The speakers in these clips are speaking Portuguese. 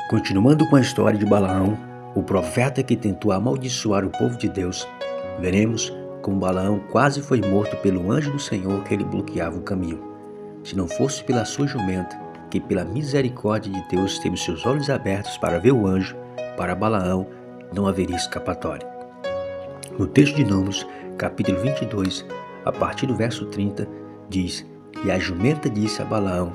Continuando com a história de Balaão, o profeta que tentou amaldiçoar o povo de Deus, veremos como Balaão quase foi morto pelo anjo do Senhor que lhe bloqueava o caminho. Se não fosse pela sua jumenta, que pela misericórdia de Deus teve seus olhos abertos para ver o anjo, para Balaão não haveria escapatória. No texto de Números, capítulo 22, a partir do verso 30, diz: E a jumenta disse a Balaão: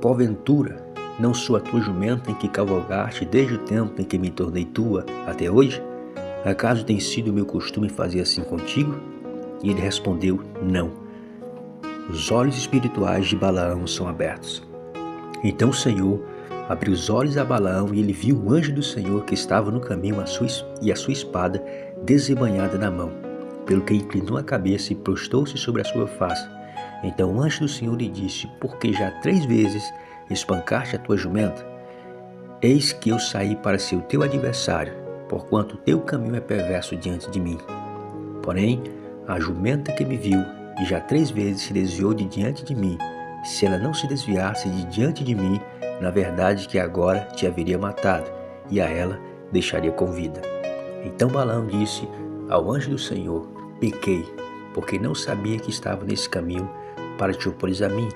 Porventura, não sou a tua jumenta em que cavalgaste desde o tempo em que me tornei tua até hoje? Acaso tem sido meu costume fazer assim contigo? E ele respondeu: Não. Os olhos espirituais de Balaão são abertos. Então o Senhor abriu os olhos a Balaão e ele viu o anjo do Senhor que estava no caminho e a sua espada desembainhada na mão, pelo que inclinou a cabeça e prostou-se sobre a sua face. Então o anjo do Senhor lhe disse: Por que já 3 vezes espancaste a tua jumenta? Eis que eu saí para ser o teu adversário, porquanto o teu caminho é perverso diante de mim. Porém, a jumenta que me viu e já 3 vezes se desviou de diante de mim, se ela não se desviasse de diante de mim, na verdade que agora te haveria matado, e a ela deixaria com vida. Então Balaão disse ao anjo do Senhor: Pequei, porque não sabia que estava nesse caminho para te opores a mim,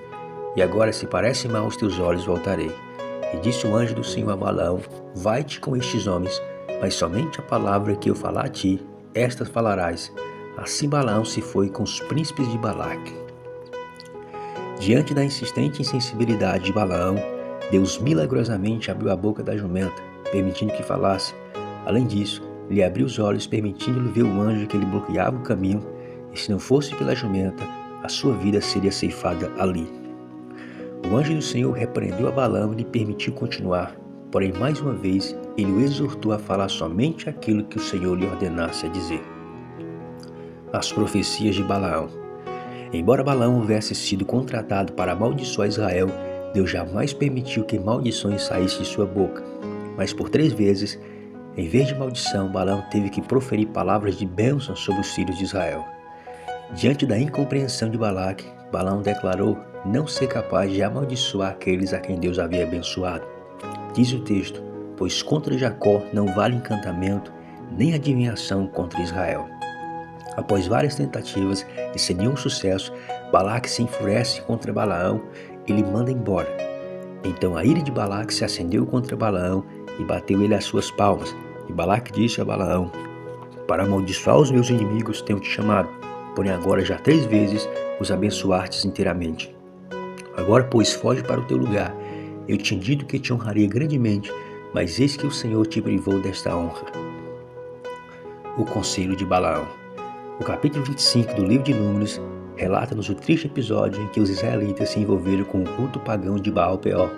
e agora se parece mal aos teus olhos voltarei. E disse o anjo do Senhor a Balaão: Vai-te com estes homens, mas somente a palavra que eu falar a ti, estas falarás. Assim Balaão se foi com os príncipes de Balaque. Diante da insistente insensibilidade de Balaão, Deus milagrosamente abriu a boca da jumenta, permitindo que falasse. Além disso, lhe abriu os olhos, permitindo-lhe ver o anjo que lhe bloqueava o caminho, e se não fosse pela jumenta, a sua vida seria ceifada ali. O anjo do Senhor repreendeu a Balaão e lhe permitiu continuar, porém mais uma vez ele o exortou a falar somente aquilo que o Senhor lhe ordenasse a dizer. As profecias de Balaão. Embora Balaão houvesse sido contratado para amaldiçoar Israel, Deus jamais permitiu que maldições saíssem de sua boca. Mas por 3 vezes, em vez de maldição, Balaão teve que proferir palavras de bênção sobre os filhos de Israel. Diante da incompreensão de Balaque, Balaão declarou não ser capaz de amaldiçoar aqueles a quem Deus havia abençoado. Diz o texto: Pois contra Jacó não vale encantamento, nem adivinhação contra Israel. Após várias tentativas e sem nenhum sucesso, Balaque se enfurece contra Balaão e lhe manda embora. Então a ira de Balaque se acendeu contra Balaão e bateu ele as suas palmas. E Balaque disse a Balaão: Para amaldiçoar os meus inimigos tenho te chamado, porém agora já 3 vezes os abençoastes inteiramente. Agora, pois, foge para o teu lugar. Eu tinha dito que te honraria grandemente, mas eis que o Senhor te privou desta honra. O conselho de Balaão. O capítulo 25 do livro de Números relata-nos o triste episódio em que os israelitas se envolveram com o culto pagão de Baal-Peor,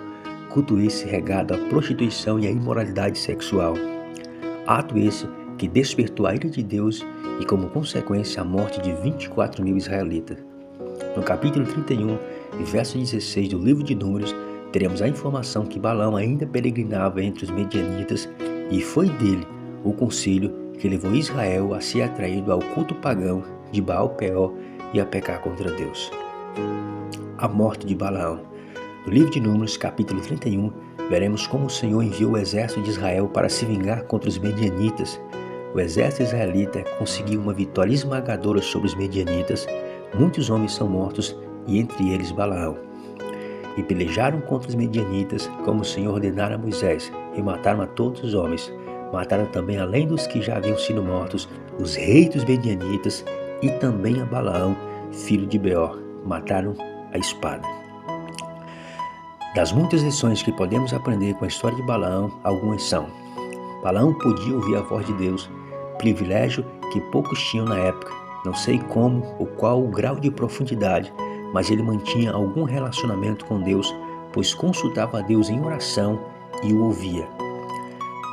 culto esse regado à prostituição e à imoralidade sexual. Ato esse que despertou a ira de Deus e, como consequência, a morte de 24.000 israelitas. No capítulo 31, verso 16 do livro de Números, teremos a informação que Balaão ainda peregrinava entre os medianitas e foi dele o conselho que levou Israel a ser atraído ao culto pagão de Baal-Peor e a pecar contra Deus. A morte de Balaão. No livro de Números, capítulo 31, veremos como o Senhor enviou o exército de Israel para se vingar contra os medianitas. O exército israelita conseguiu uma vitória esmagadora sobre os medianitas. Muitos homens são mortos, e entre eles Balaão. E pelejaram contra os medianitas, como o Senhor ordenara a Moisés, e mataram a todos os homens. Mataram também, além dos que já haviam sido mortos, os reis dos medianitas e também a Balaão, filho de Beor. Mataram a espada. Das muitas lições que podemos aprender com a história de Balaão, algumas são: Balaão podia ouvir a voz de Deus, privilégio que poucos tinham na época. Não sei como ou qual o grau de profundidade, mas ele mantinha algum relacionamento com Deus, pois consultava a Deus em oração e o ouvia.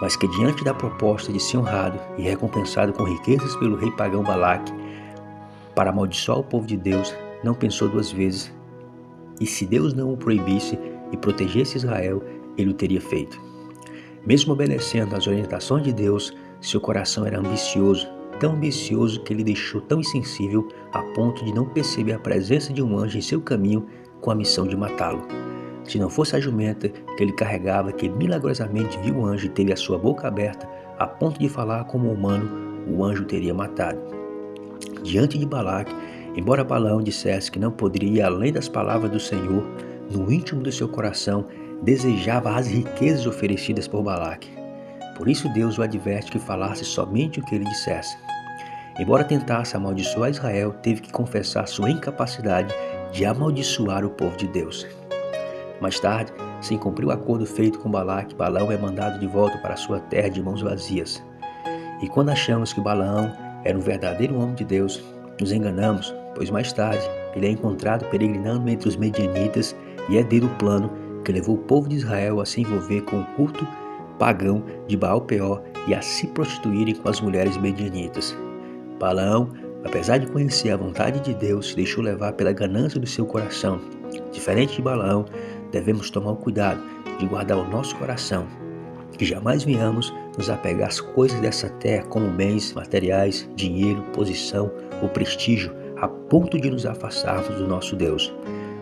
Mas que diante da proposta de ser honrado e recompensado com riquezas pelo rei pagão Balaque, para amaldiçoar o povo de Deus, não pensou 2 vezes, e se Deus não o proibisse e protegesse Israel, ele o teria feito. Mesmo obedecendo às orientações de Deus, seu coração era ambicioso, tão ambicioso que ele deixou tão insensível a ponto de não perceber a presença de um anjo em seu caminho com a missão de matá-lo. Se não fosse a jumenta que ele carregava, que milagrosamente viu o anjo e teve a sua boca aberta, a ponto de falar como humano, o anjo teria matado. Diante de Balaque, embora Balaão dissesse que não poderia ir além das palavras do Senhor, no íntimo do seu coração desejava as riquezas oferecidas por Balaque. Por isso Deus o adverte que falasse somente o que ele dissesse. Embora tentasse amaldiçoar Israel, teve que confessar sua incapacidade de amaldiçoar o povo de Deus. Mais tarde, sem cumprir o acordo feito com Balaque, Balaão é mandado de volta para sua terra de mãos vazias. E quando achamos que Balaão era um verdadeiro homem de Deus, nos enganamos, pois mais tarde ele é encontrado peregrinando entre os medianitas e é dele o plano que levou o povo de Israel a se envolver com o culto pagão de Baal-Peor e a se prostituírem com as mulheres medianitas. Balaão, apesar de conhecer a vontade de Deus, se deixou levar pela ganância do seu coração. Diferente de Balaão, devemos tomar o cuidado de guardar o nosso coração, que jamais venhamos nos apegar às coisas dessa terra como bens materiais, dinheiro, posição ou prestígio, a ponto de nos afastarmos do nosso Deus.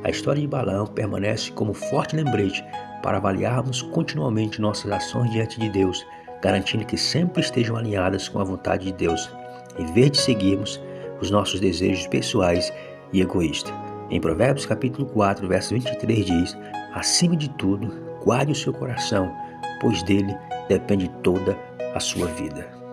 A história de Balaão permanece como forte lembrete para avaliarmos continuamente nossas ações diante de Deus, garantindo que sempre estejam alinhadas com a vontade de Deus, em vez de seguirmos os nossos desejos pessoais e egoístas. Em Provérbios capítulo 4, verso 23 diz: acima de tudo, guarde o seu coração, pois dele depende toda a sua vida.